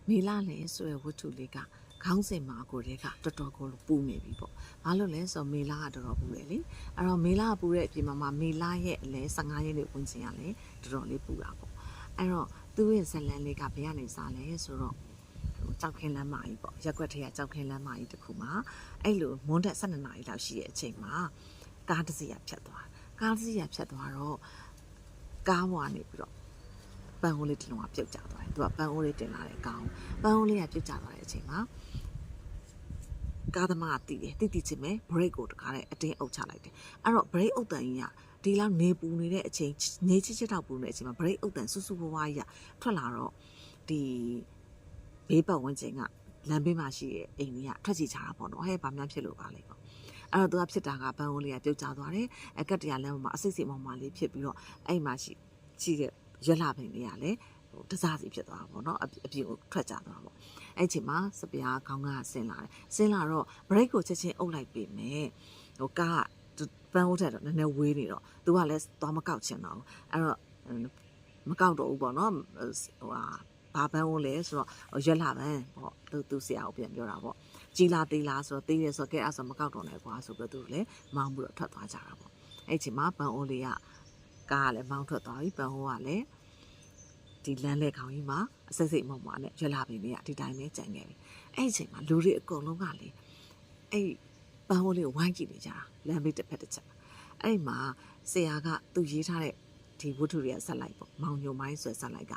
မေလာလဲဆိုရဝတ္ထုလေးကခေါင်းစဉ်မှာကိုတည်းကတော်တော်ကိုပူနေပြီပေါ့။ဘာလို့လဲဆိုတော့မေလာကတော်တော်ပူတယ်လေ။အဲ့တော့မေလာကပူတဲ့အပြင်မှာမေလာရဲ့အလဲ15ရက်နေ့ဝင်ချင်ရလဲတော်တော်လေးပူတာပေါ့။အဲ့တော့သူ့ရဲ့ဇလန်လေးကဘယ်ကနေစားလဲဆိုတော့ကြောက်ခင်းလမ်းမကြီးပေါ့။ရက်ွက်ထက်ကကြောက်ခင်းလမ်းမကြီးတစ်ခုမှာအဲ့လိုမွန်းတက်12နာရီလောက်ရှိတဲ့အချိန်မှာကားတစ်စီးဖြတ်သွား။ကားတစ်စီးဖြတ်သွားတော့ကားပေါ်ကနေပြီးတော့ပန်းဟိုးလေးတစ်လုံးကပြုတ်ကျသွားတယ်။သူကပန်းဟိုးလေးတင်လာတဲ့ကောင်ပန်းဟိုးလေးကပြုတ်ကျသွားတဲ့အချိန်မှာကားသမားကတီးချင်းပဲ break ကိုတခါနဲ့အတင်းအုပ်ချလိုက်တယ်အဲ့တော့ break အုပ်တန်ကြီးကဒီလောက်နေပူနေတဲ့အချိန်နေချစ်တော့ပူနေတဲ့အချိန်မှာ break အုပ်တန်ဆူဆူဝါးကြီးကထွက်လာတော့ဒီဘေးပတ်ဝန်းကျင်ကလမ်းဘေးမှာရှိတဲ့အိမ်ကြီးကထွက်ကြည့်ချတာပေါ့နော်ဟဲ့ဘာမှဖြစ်လို့ပါလေပေါ့အဲ့တော့သူကဖြစ်တာကဘန်းဟိုးလေးကပြုတ်ကျသွားတယ်အကတ်တရလမ်းမှာအစိတ်စိတ်မောင်မာလေးဖြစ်ပြီးတော့အဲ့မှာရှိတဲ့ရွက်လာပင်လေးကလည်းတစားစီဖြစ်သွားတာပေါ့နော်အပြင်ကိုထွက်ကြသွားတာပေါ့အဲ့ချိန်မှာစပြားခေါင်းကဆင်းလာတယ်ဆင်းလာတော့ break ကိုချက်ချင်းအုပ်လိုက်ပြီမယ်ကားကပန်းဟိုးထက်တော့နည်းနည်းဝေးနေတော့သူကလည်းသွားမကောက်ချင်တော့အဲ့တော့မကောက်တော့ဘူးပေါ့နော်ဘာပန်းဟိုးလဲဆိုတော့ရွက်လာပန်းပေါ့သူဆရာကိုပြန်ပြောတာပေါ့ကြီးလားသေးလားဆိုတော့သေးတယ်ဆိုတော့ကဲအဲ့ဆိုမကောက်တော့နဲ့ကွာဆိုပြီးသူလည်းမောင်းပြီးတော့ထွက်သွားကြတာပေါ့အဲ့ချိန်မှာပန်းဟိုးလေးကကားကလည်းမောင်းထွက်သွားပြီပန်းဟိုးကလည်းဒီလမ်းလေခေါင်းကြီးမှာအစိတ်စိတ်မောင်မာနဲ့ရွက်လာပင်လေးကဒီတိုင်းပဲကြံခဲ့ပြီအဲ့ချိန်မှာလူတွေအကုန်လုံးကလေအဲ့ပန်းဟိုးလေးကိုဝိုင်းကြည့်နေကြတာလမ်းဘေးတစ်ဖက်တစ်ချက်အဲ့မှာဆရာကသူရေးထားတဲ့ဒီဝတ္ထုတွေကဆက်လိုက်ပေါ့မောင်ညိုမိုင်းဆွဲဆက်လိုက်က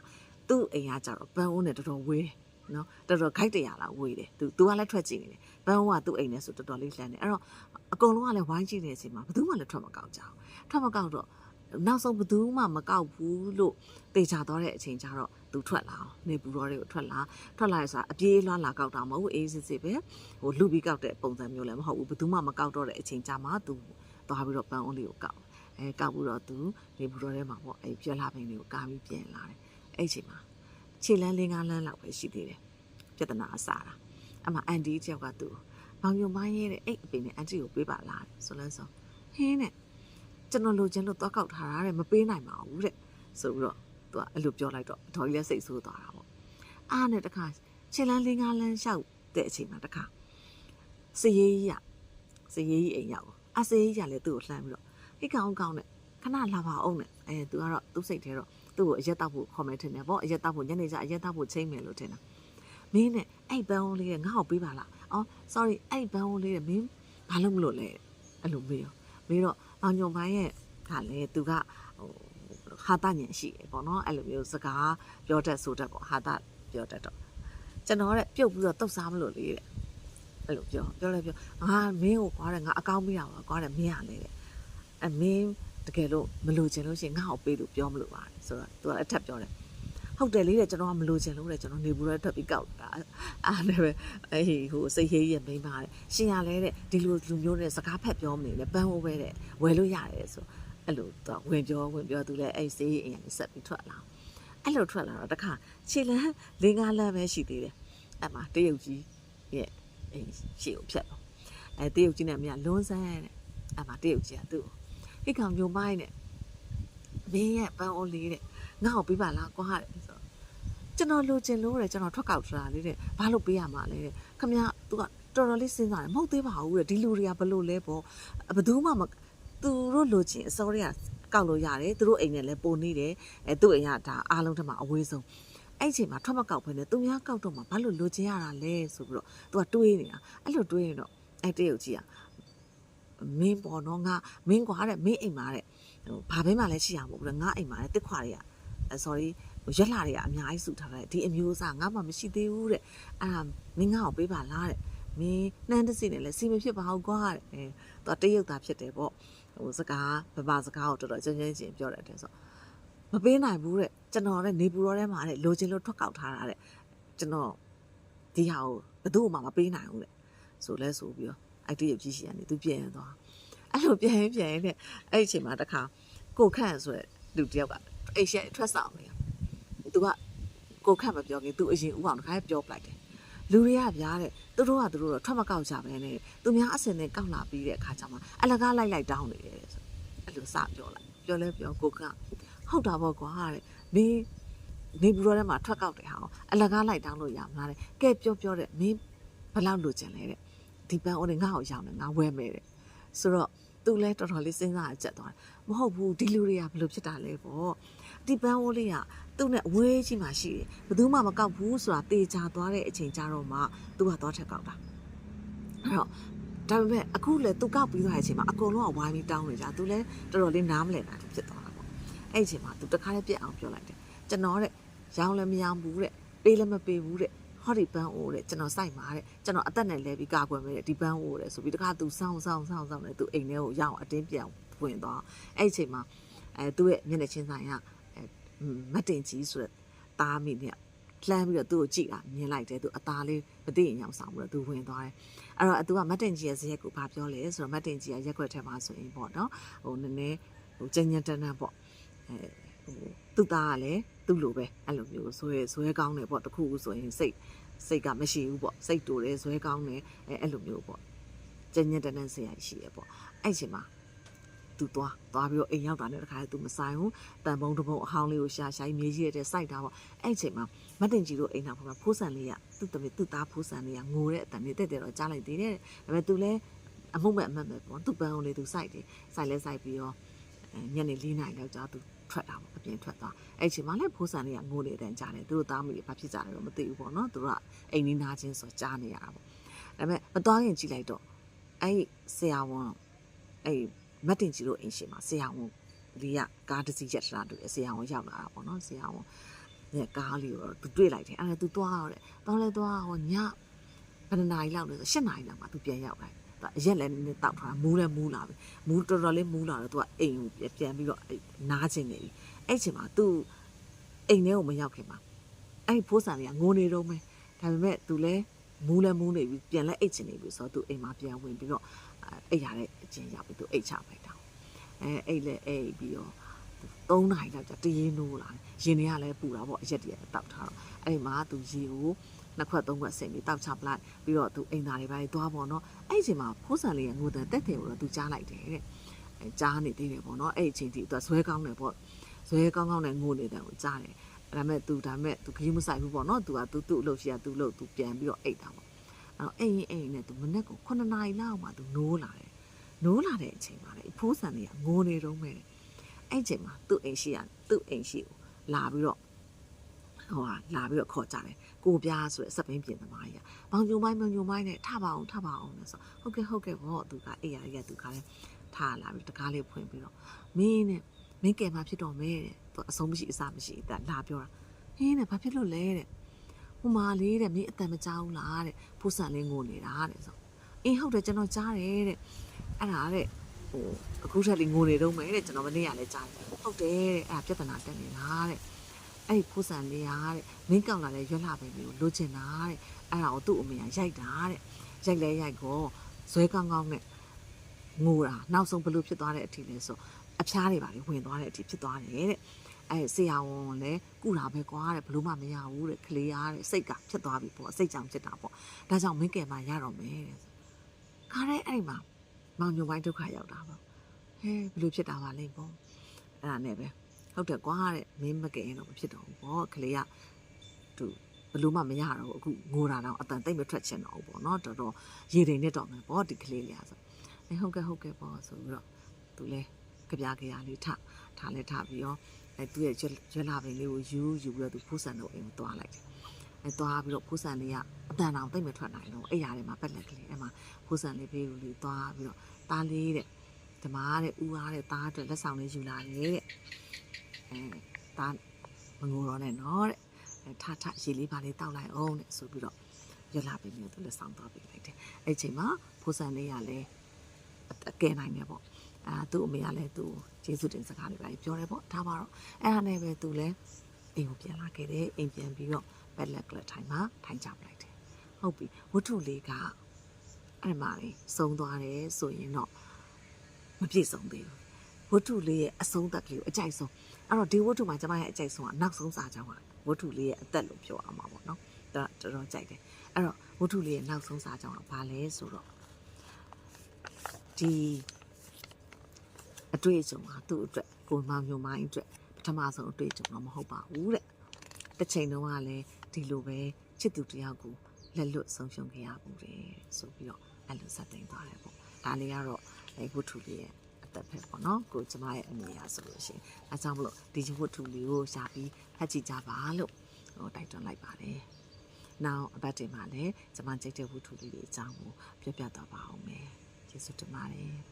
သူ့အိမ်ကကြတော့ပန်းဟိုးနဲ့တော်တော်ဝေးတယ်နော်တော်တော်ခိုက်တရလာဝေးတယ်သူကလည်းထွက်ကြည့်နေတယ်ပန်းဟိုးကသူ့အိမ်နဲ့ဆိုတော်တော်လေးလှမ်းတယ်အဲ့တော့အကုန်လုံးကလည်းဝိုင်းကြည့်နေတဲ့အချိန်မှာဘယ်သူမှလည်းထွက်မကောက်ကြအောင်ထွက်မကောက်တော့နောက်ဆုံးဘယ်သူမှမကောက်ဘူးလို့တေချာတော့တဲ့အချိန်ကျတော့သူထွက်လာအောင်နေပူတော်တွေကိုထွက်လာရဆိုတာအပြေးလွှားလာကောက်တာမဟုတ်ဘူးအေးစစ်စစ်ပဲလူပြီးကောက်တဲ့ပုံစံမျိုးလည်းမဟုတ်ဘူးဘယ်သူမှမကောက်တော့တဲ့အချိန်ကျမှသူသွားပြီးတော့ပန်းအုံးလေးကိုကောက်ကောက်ပြီးတော့သူနေပူတော်ထဲမှာပေါ့ပြက်လာပင်လေးကိုကာပြီးပြန်လာတယ်အဲ့ချိန်မှာခြေလန်း5လမ်းလောက်ပဲရှိသေးတယ်ပြဿနာအစားတာအမအန်ဒီတယောက်ကသူမောင်ညိုမိုင်းရဲ့အဲ့အပင်နဲ့အန်တီကိုပေးပါလားဆိုလဲဆိုဟင်းနဲ့ကျွန်တော်လိုချင်လို့သွားကောက်ထားတာတဲ့မပေးနိုင်ပါဘူးတဲ့ဆိုပြီးတော့သူကအဲ့လိုပြောလိုက်တော့ဒေါ်ကြီးလည်းစိတ်ဆိုးသွားတာပေါ့အားနဲ့တခါခြေလန်း5လမ်းလျှောက်တဲ့အချိန်မှာတခါစရေးကြီးအိမ်ရောက်စရေးကြီးကလည်းသူ့ကိုလှမ်းပြီးတော့ဟိတ်ကောင်းနဲ့ခဏလာပါအောင်နဲ့သူကတော့သူ့စိတ်ထဲတော့သူ့ကိုအရက်တောက်ဖို့ခေါ်မယ်ထင်တယ်ပေါ့အရက်တောက်ဖို့ညနေကျအရက်တောက်ဖို့ချိန်မယ်လို့ထင်တာမင်းနဲ့အဲ့ဘန်းဟိုးလေးကငါ့ကိုပေးပါလားအော် sorry အဲ့ဘန်းဟိုးလေးကမင်းဘာလို့မလို့လဲအဲ့လိုမေးတော့မောင်ညုံပိုင်းရဲ့ကလည်းသူကဟာတညံရှိတယ်ပေါ့နော်အဲ့လိုမျိုးစကားပြောတတ်ဆိုတတ်ပေါ့ဟာတပြောတတ်တော့ကျွန်တော်ကပြုတ်ပြီးတော့တုတ်စားမလို့လေတဲ့အဲ့လိုပြောလဲပြောငါမင်းကိုကွာတယ်ငါအကောင်းပေးတာပါကွာတယ်မင်းရလေတဲ့မင်းတကယ်လို့မလို့ချင်လို့ရှိရင်ငါ့ကိုပေးလို့ပြောမလို့ပါဆိုတော့သူကအထက်ပြောတယ်ဟုတ်တယ်လေတဲ့ကျွန်တော်ကမလို့ချင်လို့တဲ့ကျွန်တော်နေဘူးတော့ထွက်ပြီးကောက်တာအားလည်းပဲစိတ်ဟေးရမိန်းပါတယ်ရှင်ရလဲတဲ့ဒီလိုလူမျိုးနဲ့စကားဖက်ပြောမနေနဲ့ပန်းဟိုးပဲတဲ့ဝယ်လို့ရတယ်ဆိုအဲ့လိုသူဝင်ပြောသူလည်းအဲ့စေးအိမ်ကနေဆက်ပြီးထွက်လာအဲ့လိုထွက်လာတော့တခါခြေလန်း5လမ်းပဲရှိသေးတယ်အဲ့မှာတရုတ်ကြီးရဲ့အိမ်ရှေ့ကိုဖြတ်တော့တရုတ်ကြီးနဲ့မြလွန်းဆန်းတဲ့အဲ့မှာတရုတ်ကြီးကသူ့ဟိကောင်မျိုးမိုင်းနဲ့မင်းရဲ့ပန်းအိုးလေးတဲ့ငါ့ကိုပေးပါလားကွာတဲ့ဆိုကျွန်တော်လိုချင်လို့တဲ့ကျွန်တော်ထွက်ကောက်ထားတာလေးတဲ့ဘာလို့ပေးရမှာလဲတဲ့ခမသူကတော်တော်လေးစဉ်းစားတယ်မဟုတ်သေးပါဘူးတဲ့ဒီလူတွေကဘလို့လဲပေါ့ဘယ်သူမှမသူတို့လိုချင်အစောတွေကကောက်လို့ရတယ်သူတို့အိမ်နဲ့လည်းပုံနေတယ်သူ့အိမ်ကဒါအားလုံးထက်မှအဝေးဆုံးအဲ့ချိန်မှာထွက်မကောက်ဘဲနဲ့သူများကောက်တော့မှဘာလို့လိုချင်ရတာလဲဆိုပြီးတော့သူကတွေးနေတာအဲ့လိုတွေးရင်တော့အဲ့တရုတ်ကြီးကမင်းပေါ်တော့ငါမင်းကွာတဲ့မင်းအိမ်မှာတဲ့ဘာပဲမှလည်းရှိရမှာမဟုတ်ဘူးငါအိမ်မှာတဲ့တစ်ခွာတွေကsorry ရက်လာတွေကအများကြီးစုထားတယ်ဒီအမျိုးအစားငါမှမရှိသေးဘူးတဲ့အဲ့ဒါမင်းငါ့ကိုပေးပါလားတဲ့မင်းနှမ်းတစီနဲ့လည်းစီမဖြစ်ပါဘူးကွာတဲ့သူတရုတ်သားဖြစ်တယ်ပေါ့စကားဗမာစကားကိုတော်တော်ချင်းပြောတယ်တဲ့ဆိုမပေးနိုင်ဘူးတဲ့ကျွန်တော်နဲ့နေပူတော်ထဲမှာတဲ့လိုချင်လို့ထွက်ကောက်ထားတာတဲ့ကျွန်တော်ဒီဟာကိုဘယ်သူမှမပေးနိုင်ဘူးတဲ့ဆိုပြီးတော့အဲ့တရုတ်ကြီးရှိကနေသူပြန်သွားအဲ့လိုပြန်တဲ့အဲ့ဒီအချိန်မှာတခါကိုခန့်ဆိုတဲ့လူတယောက်ကအိတ်ရှက်ထွက်ဆောင်နေသူကကိုခန့်မပြောခင်သူအရင်ဦးအောင်တခါပြောပလိုက်တယ်လူတွေကဗျာတဲ့သူတို့တော့ထွက်မကောက်ကြပဲနဲ့သူများအစင်နဲ့ကောက်လာပြီးတဲ့အခါကျမှအလကားလိုက်တောင်းနေတယ်ဆိုအဲ့လိုစပြောလိုက်ပြောလဲပြောကိုခန့်ဟုတ်တာပေါ့ကွာတဲ့မင်း နေပြီးတော့မှထွက်ကောက်တယ်ဟာအလကားလိုက်တောင်းလို့ရမလားတဲ့ကဲပြောတဲ့မင်းဘယ်လောက်လိုချင်လဲတဲ့ဒီပန်းအိုးတွေငါ့ကိုရောက်နေငါဝဲမယ်တဲ့ဆိုတော့သူလဲတော်တော်လေးစဉ်းစားကြက်သွားတယ်မဟုတ်ဘူးဒီလူတွေကဘယ်လိုဖြစ်တာလဲပေါ့ဒီပန်းအိုးလေးကသူ့နဲ့အဝေးကြီးမှရှိတယ်ဘယ်သူမှမကောက်ဘူးဆိုတာတေချာသွားတဲ့အချိန်ကြတော့မှသူကသွားထက်ကောက်တာအဲ့တော့ဒါပေမဲ့အခုလေသူကောက်ပြီးသွားတဲ့အချိန်မှာအကုန်လုံးကဝိုင်းပြီးတောင်းနေကြသူလဲတော်တော်လေးနားမလည်တာဖြစ်သွားတာပေါ့အဲ့အချိန်မှာသူတခါလေးပြက်အောင်ပြောလိုက်တယ်ကျွန်တော်တဲ့ရောင်းလည်းမရောင်းဘူးတဲ့ပေးလည်းမပေးဘူးတဲ့ဟောဒီပန်းအိုးတဲ့ကျွန်တော်စိုက်မှာတဲ့ကျွန်တော်အသက်နဲ့လဲပြီးကာကွယ်မယ်တဲ့ဒီပန်းအိုးတဲ့ဆိုပြီးတခါသူစောင်းနဲ့သူအိမ်ထဲကိုရောက်အတင်းပြောင်းဝင်သွားအဲ့အချိန်မှာသူ့ရဲ့မျက်နှာချင်းဆိုင်ကမတ်တင်ကြီးဆိုတဲ့သားမိနဲ့လှမ်းပြီးတော့သူ့ကိုကြည့်တာမြင်လိုက်တယ်သူအသားလေးမသိရင်ညောင်ဆောင်ပြီးတော့သူဝင်သွားတယ်အဲ့တော့သူကမတ်တင်ကြီးရဲ့ဇရက်ကိုဘာပြောလဲဆိုတော့မတ်တင်ကြီးကရက်ွက်ထဲမှာဆိုရင်ပေါ့နော်ဟိုနည်းနည်းဟိုကျဉ်းတန်းပေါ့သူ့သားကလည်းသူ့လိုပဲအဲ့လိုမျိုးဇွဲကောင်းတယ်ပေါ့တခုဆိုရင်စိတ်ကမရှိဘူးပေါ့စိတ်တူတယ်ဇွဲကောင်းတယ်အဲ့လိုမျိုးပေါ့ကျဉ်းတန်းစရာရှိရပေါ့အဲ့ချိန်မှာသူသွားပြီးတော့အိမ်ရောက်တာနဲ့တခါသူမဆိုင်ဘူးတန်ပုံးတပုံးအဟောင်းလေးကိုရှာမြေကြီးရတဲ့စိုက်တာပေါ့အဲ့ချိန်မှာမတ်တင်ကြီးတို့အိမ်နောက်မှာဖိုးဆန်လေးကသူ့သားဖိုးဆန်လေးကငိုတဲ့အတန်နဲ့တက်တော့ကြားလိုက်သေးတယ်ဒါပေမဲ့သူလည်းအမှုမဲ့အမှတ်ပဲပေါ့သူ့ပန်းကိုလေသူစိုက်တယ်စိုက်ပြီးတော့ညနေ4 နာရီလောက်ကြာသူထွက်တာပေါ့အပြင်ထွက်သွားအဲ့ချိန်မှာလည်းဖိုးဆန်လေးကငိုနေတဲ့အတန်ကြားတယ်သူတို့သားမိတွေဘာဖြစ်ကြတယ်တော့မသိဘူးပေါ့နော်သူတို့ကအိမ်နီးနားချင်းဆိုကြားနေရတာပေါ့ဒါပေမဲ့မသွားခင်ကြည့်လိုက်တော့အဲ့ဆရာဝန်အဲ့မတ်တင်ကြီးတို့အိမ်ရှိမှာဆရာဝန်လေးကကားတစ်စီးရက်ထားတွေ့ဆရာဝန်ရောက်လာတာပေါ့နော်ဆရာဝန်နဲ့ကားလေးကိုတော့သူတွေ့လိုက်တယ်အဲ့ဒါသူသွားတော့တဲ့တောင်းလဲသွားဟောညဘယ်နှစ်နာရီလောက်လဲဆို8 နာရီလောက်မှသူပြန်ရောက်လာတယ်အရက်လည်းနည်းနည်းတောက်ထားမူးလည်းမူးလာပြီမူးတော်တော်လေးမူးလာတော့သူကအိမ်ကိုပြန်ပြီးတော့နားချင်နေပြီအဲ့ချိန်မှာသူအိမ်ထဲကိုမရောက်ခင်မှာအဲ့ဖိုးဆန်လေးကငိုနေတော့မယ်ဒါပေမဲ့သူလည်းမူးလည်းမူးနေပြီပြန်လည်းအိတ်ချင်နေပြီဆိုတော့သူအိမ်မှာပြန်ဝင်ပြီးတော့အိတ်ရတဲ့အချင်းရောက်ပြီးသူအိတ်ချလိုက်တာအိတ်လည်းအိတ်ပြီးတော့3 နာရီလောက်ကြာတရေနိုးလာရင်တွေကလည်းပူတာပေါ့အရက်တည်းတောက်ထားတော့အဲ့မှာသူရေကို2 ခွက် 3 ခွက်ဆင်ပြီးတောက်ချပလိုက်ပြီးတော့သူအိမ်သားတွေပါသွားပေါ့နော်အဲ့ချိန်မှာဖိုးဆန်လေးကငိုတဲ့တက်တယ်ကိုတော့သူကြားလိုက်တယ်တဲ့ကြားနေသေးတယ်ပေါ့နော်အဲ့အချိန်ထိသူဇွဲကောင်းတယ်ပေါ့ဇွဲကောင်းနဲ့ငိုနေတဲ့ကိုကြားတယ်ဒါပေမဲ့သူခရီးမဆိုင်ဘူးပေါ့နော်သူ့အလုပ်ရှိရသူ့လုပ်သူပြန်ပြီးတော့အိတ်တာပေါ့အဲ့တော့အိမ်နဲ့သူမနေ့က9 နာရီလောက်မှသူနိုးလာတဲ့အချိန်မှာလေဖိုးဆန်လေးကငိုနေတော့မဲ့အဲ့ချိန်မှာသူ့အိမ်ရှိကိုလာပြီးတော့ခေါ်ကြတယ်ကိုပြားဆိုတဲ့စက်ပင်းပြင်သမားကြီးကမောင်ညိုမိုင်းနဲ့ထပါအောင်လဲဆိုဟုတ်ကဲ့ပေါ့သူကအိမ်ရရသူကလည်းထားလာပြီးတကားလေးဖွင့်ပြီးတော့မင်းကဲမှာဖြစ်တော့မဲတဲ့သူအဆုံးမရှိအစမရှိတဲ့လာပြောတာဟင်းတဲ့ဘာဖြစ်လို့လဲတဲ့ဟိုမာလေးတဲ့မင်းအတန်မကြောက်လားတဲ့ဖိုးဆန်လေးငိုနေတာတဲ့ဆိုအင်းဟုတ်တယ်ကျွန်တော်ကြားတယ်တဲ့အဲ့ဒါတဲ့ဟိုအခုထက်လေးငိုနေတော့မယ်တဲ့ကျွန်တော်မနေ့ကလည်းကြားတယ်ဟုတ်တယ်တဲ့အဲ့ဒါပြဿနာတက်နေလားတဲ့အဲ့ဒီဖိုးဆန်လေးဟာတဲ့မင်းကောက်လာတဲ့ရွက်လာပဲမျိုးလိုချင်တာတဲ့အဲ့ဒါကိုသူ့အမေကရိုက်တာတဲ့ရိုက်ကောဇွဲကောင်းနဲ့ငိုတာနောက်ဆုံးဘလို့ဖြစ်သွားတဲ့အထိလဲဆိုအဖျားတွေပါလေဝင်သွားတဲ့အထိဖြစ်သွားတယ်တဲ့အဲ့ဆရာဝန်လည်းကုတာပဲကွာတဲ့ဘလို့မှမရဘူးတဲ့ကလေးရတဲ့စိတ်ကဖြစ်သွားပြီပေါ့စိတ်ကြောင်ဖြစ်တာပေါ့ဒါကြောင့်မင်းကဲမှရတော့မယ်တဲ့ခါတဲ့အဲ့မှာမောင်ညိုပိုင်းဒုက္ခရောက်တာပေါ့ဟဲဘလို့ဖြစ်တာပါလိမ့်ပေါ့အဲ့ဒါနဲ့ပဲဟုတ်တယ်ကွာတဲ့မင်းမကဲရင်တော့မဖြစ်တော့ဘူးပေါ့ကလေးကသူဘလို့မှမရတော့ဘူးအခုငိုတာတော့အတန်တိတ်မထွက်ချင်တော့ဘူးပေါ့နော်တော်တော်ရေတိမ်နဲ့တော့မယ်ပေါ့ဒီကလေးလေးอ่ะဆိုဟုတ်ကဲ့ပေါ့ဆိုပြီးတော့သူလဲကြပြလေးထားလဲထားပြီးတော့သူ့ရဲ့ရွက်လာပင်လေးကိုယူပြီးတော့သူဖိုးဆန်တို့အိမ်ကိုသွားလိုက်တယ်သွားပြီးတော့ဖိုးဆန်လေးကအတန်တောင်တိတ်မထွက်နိုင်တော့အဲ့ရထဲမှာပက်လက်ကလေးအဲ့မှာဖိုးဆန်လေးဖေးလို့သွားပြီးတော့သားလေးတဲ့ဓမားတဲ့ဦးအားတဲ့သားအတွက်လက်ဆောင်လေးယူလာတယ်တဲ့သားမငိုတော့နဲ့နော်တဲ့ထရေလေးပါလေးတောက်လိုက်အောင်တဲ့ဆိုပြီးတော့ရွက်လာပင်လေးကိုသူလက်ဆောင်သွားပေးလိုက်တယ်အဲ့ချိန်မှာဖိုးဆန်လေးကလည်းအကဲနိုင်တယ်ပေါ့သူ့အမေကလည်းသူ့ကျေးဇူးတင်စကားတွေပဲပြောတယ်ပေါ့ဒါပါတော့အဲ့ဒါနဲ့ပဲသူလည်းအိမ်ကိုပြန်လာခဲ့တယ်အိမ်ပြန်ပြီးတော့ဘက်လက်ကလထိုင်မှာထိုင်ကြပလိုက်တယ်ဟုတ်ပြီဝတ္ထုလေးကအဲ့မှာလေစုံသွားတယ်ဆိုရင်တော့မပြည့်စုံသေးဘူးဝတ္ထုလေးရဲ့အဆုံးသက်ကလေးကိုအကြိုက်ဆုံးအဲ့တော့ဒီဝတ္ထုမှာကျွန်မရဲ့အကြိုက်ဆုံးကနောက်ဆုံးစာကြောင်းကဝတ္ထုလေးရဲ့အသက်လို့ပြောအောင်ပါပေါ့နော်ဒါတော်တော်ကြိုက်တယ်အဲ့တော့ဝတ္ထုလေးရဲ့နောက်ဆုံးစာကြောင်းကဘာလဲဆိုတော့ဒီအတွေ့အကြုံဟာသူ့အတွက်ကိုမောင်ညိုမိုင်းအတွက်ပထမဆုံးအတွေ့အကြုံတော့မဟုတ်ပါဘူးတဲ့ တစ်ချိန်တုန်းကလည်းဒီလိုပဲချစ်သူတယောက်ကိုလက်လွတ်ဆုံးရှုံးခဲ့ရမှုတယ်ဆိုပြီးတော့အဲ့လိုဆက်သိမ်းသွားတယ်ပေါ့ဒါလေးကတော့ဝတ္ထုလေးရဲ့အသက်ပဲပေါ့နော်ကိုကျမရဲ့အမြင်အရဆိုလို့ရှိရင်အဲကြောင့်မလို့ဒီဝတ္ထုလေးကိုရှာပြီးဖတ်ကြည့်ကြပါလို့တိုက်တွန်းလိုက်ပါတယ်နောက်အပတ်တင်မှာလည်းကျမကြိတ်တဲ့ဝတ္ထုလေးတွေအကြောင်းကိုပြောပြသွားပါအောင်မယ်ကျေးဇူးတင်ပါတယ်